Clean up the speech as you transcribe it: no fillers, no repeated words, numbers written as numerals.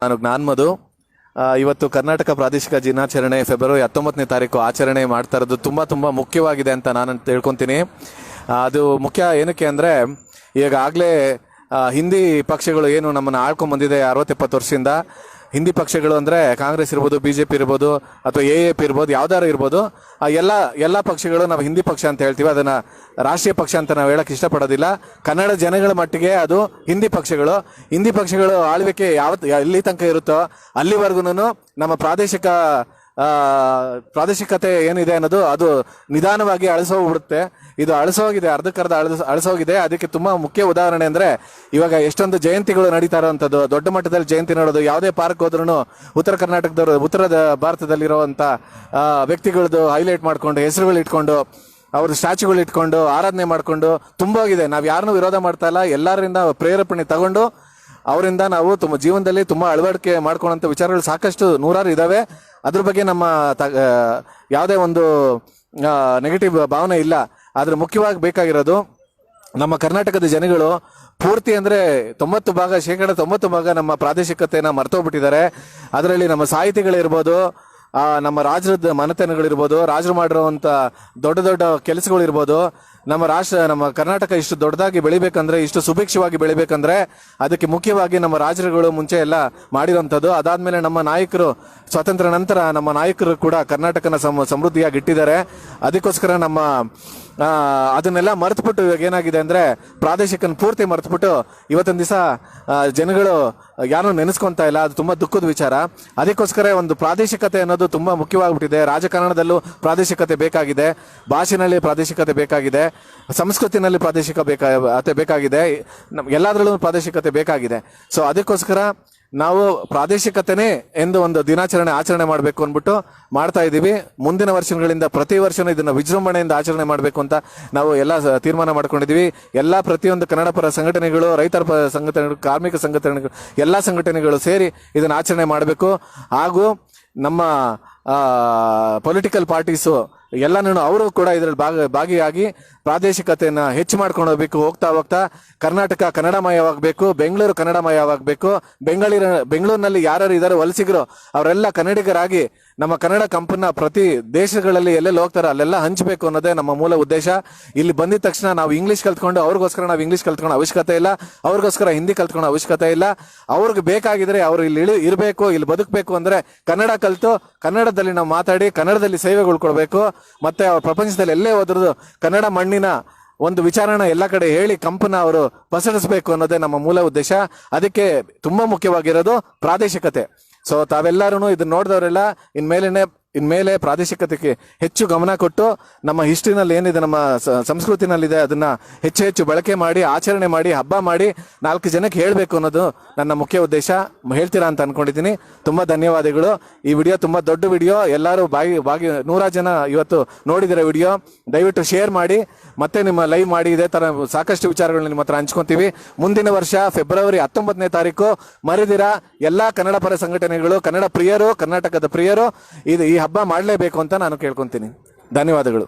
ನಾನು ಜ್ಞಾನ್ಮಧು. ಇವತ್ತು ಕರ್ನಾಟಕ ಪ್ರಾದೇಶಿಕ ದಿನಾಚರಣೆ ಫೆಬ್ರವರಿ 19ನೇ ತಾರೀಕು ಆಚರಣೆ ಮಾಡ್ತಾ ಇರೋದು ತುಂಬ ಮುಖ್ಯವಾಗಿದೆ ಅಂತ ನಾನು ತಿಳ್ಕೊತೀನಿ. ಅದು ಮುಖ್ಯ ಏನಕ್ಕೆ ಅಂದರೆ ಈಗಾಗಲೇ ಹಿಂದಿ ಪಕ್ಷಗಳು ಏನು ನಮ್ಮನ್ನು ಆಳ್ಕೊಂಡು ಬಂದಿದೆ 60-70 ವರ್ಷದಿಂದ. ಹಿಂದಿ ಪಕ್ಷಗಳು ಅಂದರೆ ಕಾಂಗ್ರೆಸ್ ಇರ್ಬೋದು, BJP ಇರ್ಬೋದು, ಅಥವಾ AAP ಇರ್ಬೋದು, ಯಾವ್ದಾರು ಇರ್ಬೋದು, ಎಲ್ಲ ಪಕ್ಷಗಳು ನಾವು ಹಿಂದಿ ಪಕ್ಷ ಅಂತ ಹೇಳ್ತೀವಿ. ಅದನ್ನು ರಾಷ್ಟ್ರೀಯ ಪಕ್ಷ ಅಂತ ನಾವು ಹೇಳಕ್ಕೆ ಇಷ್ಟಪಡೋದಿಲ್ಲ. ಕನ್ನಡ ಜನಗಳ ಮಟ್ಟಿಗೆ ಅದು ಹಿಂದಿ ಪಕ್ಷಗಳು ಆಳ್ವಿಕೆ ಎಲ್ಲಿ ತನಕ ಇರುತ್ತೋ ಅಲ್ಲಿವರೆಗೂ ನಮ್ಮ ಪ್ರಾದೇಶಿಕತೆ ಏನಿದೆ ಅನ್ನೋದು ಅದು ನಿಧಾನವಾಗಿ ಅಳಿಸೋಗ್ಬಿಡುತ್ತೆ. ಇದು ಅಳಿಸೋಗಿದೆ, ಅರ್ಧಕ್ಕರ್ಧ ಅಳಿಸೋಗಿದೆ. ಅದಕ್ಕೆ ತುಂಬಾ ಮುಖ್ಯ ಉದಾಹರಣೆ ಅಂದ್ರೆ ಇವಾಗ ಎಷ್ಟೊಂದು ಜಯಂತಿಗಳು ನಡೀತಾ ಇರೋವಂಥದ್ದು, ದೊಡ್ಡ ಮಟ್ಟದಲ್ಲಿ ಜಯಂತಿ ನೋಡೋದು. ಯಾವುದೇ ಪಾರ್ಕ್ ಹೋದ್ರೂ ಉತ್ತರ ಭಾರತದಲ್ಲಿರುವಂಥ ವ್ಯಕ್ತಿಗಳದ್ದು ಹೈಲೈಟ್ ಮಾಡ್ಕೊಂಡು, ಹೆಸರುಗಳು ಇಟ್ಕೊಂಡು, ಅವ್ರ ಸ್ಟ್ಯಾಚ್ಯೂಗಳು ಇಟ್ಕೊಂಡು ಆರಾಧನೆ ಮಾಡ್ಕೊಂಡು ತುಂಬೋಗಿದೆ. ನಾವು ಯಾರನ್ನೂ ವಿರೋಧ ಮಾಡ್ತಾ ಇಲ್ಲ. ಎಲ್ಲರಿಂದ ಪ್ರೇರೇಪಣೆ ತಗೊಂಡು ಅವರಿಂದ ನಾವು ಜೀವನದಲ್ಲಿ ತುಂಬ ಅಳವಡಿಕೆ ಮಾಡ್ಕೊಳ್ಳೋಂಥ ವಿಚಾರಗಳು ಸಾಕಷ್ಟು ನೂರಾರು ಇದ್ದಾವೆ. ಅದ್ರ ಬಗ್ಗೆ ನಮ್ಮ ಯಾವುದೇ ಒಂದು ನೆಗೆಟಿವ್ ಭಾವನೆ ಇಲ್ಲ. ಆದ್ರೆ ಮುಖ್ಯವಾಗಿ ಬೇಕಾಗಿರೋದು ನಮ್ಮ ಕರ್ನಾಟಕದ ಜನಗಳು ಪೂರ್ತಿ ಅಂದರೆ 90% ನಮ್ಮ ಪ್ರಾದೇಶಿಕತೆಯನ್ನು ಮರ್ತೋಗ್ಬಿಟ್ಟಿದ್ದಾರೆ. ಅದರಲ್ಲಿ ನಮ್ಮ ಸಾಹಿತಿಗಳಿರ್ಬೋದು, ನಮ್ಮ ರಾಜ್ಯದ ಮನೆತನಗಳಿರ್ಬೋದು, ರಾಜರು ಮಾಡಿರುವಂಥ ದೊಡ್ಡ ಕೆಲಸಗಳಿರ್ಬೋದು. ನಮ್ಮ ಕರ್ನಾಟಕ ಇಷ್ಟು ದೊಡ್ಡದಾಗಿ ಬೆಳಿಬೇಕಂದ್ರೆ, ಇಷ್ಟು ಸುಭಿಕ್ಷವಾಗಿ ಬೆಳಿಬೇಕಂದ್ರೆ ಅದಕ್ಕೆ ಮುಖ್ಯವಾಗಿ ನಮ್ಮ ರಾಜರುಗಳು ಮುಂಚೆ ಎಲ್ಲ ಮಾಡಿರೋಂಥದ್ದು. ಅದಾದ್ಮೇಲೆ ನಮ್ಮ ನಾಯಕರು ಸ್ವಾತಂತ್ರ್ಯ ನಂತರ ನಮ್ಮ ನಾಯಕರು ಕೂಡ ಕರ್ನಾಟಕನ ಸಮೃದ್ಧಿಯಾಗಿ ಇಟ್ಟಿದ್ದಾರೆ. ಅದಕ್ಕೋಸ್ಕರ ಅದನ್ನೆಲ್ಲ ಮರೆತುಬಿಟ್ಟು ಇವಾಗ ಏನಾಗಿದೆ ಅಂದರೆ ಪ್ರಾದೇಶಿಕನ ಪೂರ್ತಿ ಮರೆತುಬಿಟ್ಟು ಇವತ್ತಿನ ದಿವಸ ಜನಗಳು ಯಾರೂ ನೆನೆಸ್ಕೊಂತ ಇಲ್ಲ. ಅದು ತುಂಬ ದುಃಖದ ವಿಚಾರ. ಅದಕ್ಕೋಸ್ಕರ ಒಂದು ಪ್ರಾದೇಶಿಕತೆ ಅನ್ನೋದು ತುಂಬ ಮುಖ್ಯವಾಗ್ಬಿಟ್ಟಿದೆ. ರಾಜಕಾರಣದಲ್ಲೂ ಪ್ರಾದೇಶಿಕತೆ ಬೇಕಾಗಿದೆ, ಭಾಷೆನಲ್ಲಿ ಪ್ರಾದೇಶಿಕತೆ ಬೇಕಾಗಿದೆ, ಸಂಸ್ಕೃತಿನಲ್ಲಿ ಪ್ರಾದೇಶಿಕತೆ ಬೇಕಾಗಿದೆ, ಎಲ್ಲದರಲ್ಲೂ ಪ್ರಾದೇಶಿಕತೆ ಬೇಕಾಗಿದೆ. ಸೊ ಅದಕ್ಕೋಸ್ಕರ ನಾವು ಪ್ರಾದೇಶಿಕತೆನೇ ಎಂದು ಒಂದು ಆಚರಣೆ ಮಾಡಬೇಕು ಅಂದ್ಬಿಟ್ಟು ಮಾಡ್ತಾ ಇದ್ದೀವಿ. ಮುಂದಿನ ವರ್ಷಗಳಿಂದ ಪ್ರತಿ ವರ್ಷನೂ ಇದನ್ನು ವಿಜೃಂಭಣೆಯಿಂದ ಆಚರಣೆ ಮಾಡಬೇಕು ಅಂತ ನಾವು ಎಲ್ಲ ತೀರ್ಮಾನ ಮಾಡ್ಕೊಂಡಿದ್ದೀವಿ. ಪ್ರತಿಯೊಂದು ಕನ್ನಡ ಪರ ಸಂಘಟನೆಗಳು, ರೈತರ ಪರ ಸಂಘಟನೆಗಳು, ಕಾರ್ಮಿಕ ಸಂಘಟನೆಗಳು, ಎಲ್ಲ ಸಂಘಟನೆಗಳು ಸೇರಿ ಇದನ್ನು ಆಚರಣೆ ಮಾಡಬೇಕು. ಹಾಗೂ ನಮ್ಮ ಪೊಲಿಟಿಕಲ್ ಪಾರ್ಟೀಸು ಎಲ್ಲನೂ ಅವರು ಕೂಡ ಇದರಲ್ಲಿ ಭಾಗಿಯಾಗಿ ಪ್ರಾದೇಶಿಕತೆಯನ್ನು ಹೆಚ್ಚು ಮಾಡ್ಕೊಂಡು ಹೋಗ್ಬೇಕು. ಹೋಗ್ತಾ ಕರ್ನಾಟಕ ಕನ್ನಡಮಯವಾಗಬೇಕು, ಬೆಂಗಳೂರು ಕನ್ನಡಮಯವಾಗಬೇಕು. ಬೆಂಗಳೂರಿನಲ್ಲಿ ಯಾರು ಇದ್ದಾರೆ ವಲಸಿಗರು ಅವರೆಲ್ಲ ಕನ್ನಡಿಗರಾಗಿ ನಮ್ಮ ಕನ್ನಡ ಕಂಪನ್ನ ಪ್ರತಿ ದೇಶಗಳಲ್ಲಿ ಎಲ್ಲೆಲ್ಲಿ ಹೋಗ್ತಾರೆ ಅಲ್ಲೆಲ್ಲ ಹಂಚಬೇಕು ಅನ್ನೋದೇ ನಮ್ಮ ಮೂಲ ಉದ್ದೇಶ. ಇಲ್ಲಿ ಬಂದಿದ ತಕ್ಷಣ ನಾವು ಇಂಗ್ಲೀಷ್ ಕಲ್ತ್ಕೊಂಡು ಅವ್ರಿಗೋಸ್ಕರ ನಾವು ಇಂಗ್ಲೀಷ್ ಕಲ್ತ್ಕೊಳ್ಳೋ ಅವಶ್ಯಕತೆ ಇಲ್ಲ, ಅವ್ರಿಗೋಸ್ಕರ ಹಿಂದಿ ಕಲ್ತ್ಕೊಳ್ಳೋ ಅವಶ್ಯಕತೆ ಇಲ್ಲ. ಅವ್ರಿಗೆ ಬೇಕಾಗಿದ್ರೆ ಅವ್ರು ಇಲ್ಲಿ ಇರಬೇಕು, ಇಲ್ಲಿ ಬದುಕಬೇಕು ಅಂದ್ರೆ ಕನ್ನಡ ಕಲ್ತು ಕನ್ನಡದಲ್ಲಿ ನಾವು ಮಾತಾಡಿ ಕನ್ನಡದಲ್ಲಿ ಸೇವೆಗಳು ಕೊಡಬೇಕು. ಮತ್ತೆ ಪ್ರಪಂಚದಲ್ಲಿ ಎಲ್ಲೇ ಹೋದ್ರದ್ದು ಕನ್ನಡ ಮಣ್ಣಿನ ಒಂದು ವಿಚಾರನ ಎಲ್ಲ ಕಡೆ ಹೇಳಿ ಕಂಪನ ಅವರು ಪಸರಿಸಬೇಕು ಅನ್ನೋದೇ ನಮ್ಮ ಮೂಲ ಉದ್ದೇಶ. ಅದಕ್ಕೆ ತುಂಬಾ ಮುಖ್ಯವಾಗಿರೋದು ಪ್ರಾದೇಶಿಕತೆ. ಸೊ ತಾವೆಲ್ಲರೂ ಇದನ್ನ ನೋಡಿದವರೆಲ್ಲ ಇನ್ಮೇಲೆ ಪ್ರಾದೇಶಿಕತೆಗೆ ಹೆಚ್ಚು ಗಮನ ಕೊಟ್ಟು ನಮ್ಮ ಹಿಸ್ಟ್ರಿನಲ್ಲಿ ಏನಿದೆ, ನಮ್ಮ ಸಂಸ್ಕೃತಿನಲ್ಲಿದೆ, ಅದನ್ನ ಹೆಚ್ಚು ಬಳಕೆ ಮಾಡಿ, ಆಚರಣೆ ಮಾಡಿ, ಹಬ್ಬ ಮಾಡಿ 4 ಜನಕ್ಕೆ ಹೇಳಬೇಕು ಅನ್ನೋದು ನನ್ನ ಮುಖ್ಯ ಉದ್ದೇಶ. ಹೇಳ್ತೀರಾ ಅಂತ ಅನ್ಕೊಂಡಿದ್ದೀನಿ. ತುಂಬಾ ಧನ್ಯವಾದಗಳು. ಈ ವಿಡಿಯೋ ತುಂಬಾ ದೊಡ್ಡ ವಿಡಿಯೋ, ಎಲ್ಲರೂ ಬಾಗಿ 100 ಜನ ಇವತ್ತು ನೋಡಿದಿರೋ ವಿಡಿಯೋ. ದಯವಿಟ್ಟು ಶೇರ್ ಮಾಡಿ, ಮತ್ತೆ ನಿಮ್ಮ ಲೈವ್ ಮಾಡಿ. ಇದೇ ತರ ಸಾಕಷ್ಟು ವಿಚಾರಗಳನ್ನ ನಿಮ್ಮ ಹತ್ರ ಹಂಚ್ಕೊಂತೀವಿ. ಮುಂದಿನ ವರ್ಷ ಫೆಬ್ರವರಿ 19ನೇ ತಾರೀಕು ಮರೆದಿರ ಎಲ್ಲಾ ಕನ್ನಡ ಪರ ಸಂಘಟನೆಗಳು, ಕನ್ನಡ ಪ್ರಿಯರು, ಕರ್ನಾಟಕದ ಪ್ರಿಯರು ಈ ಹಬ್ಬ ಮಾಡಲೇಬೇಕು ಅಂತ ನಾನು ಕೇಳ್ಕೊಂತೀನಿ. ಧನ್ಯವಾದಗಳು.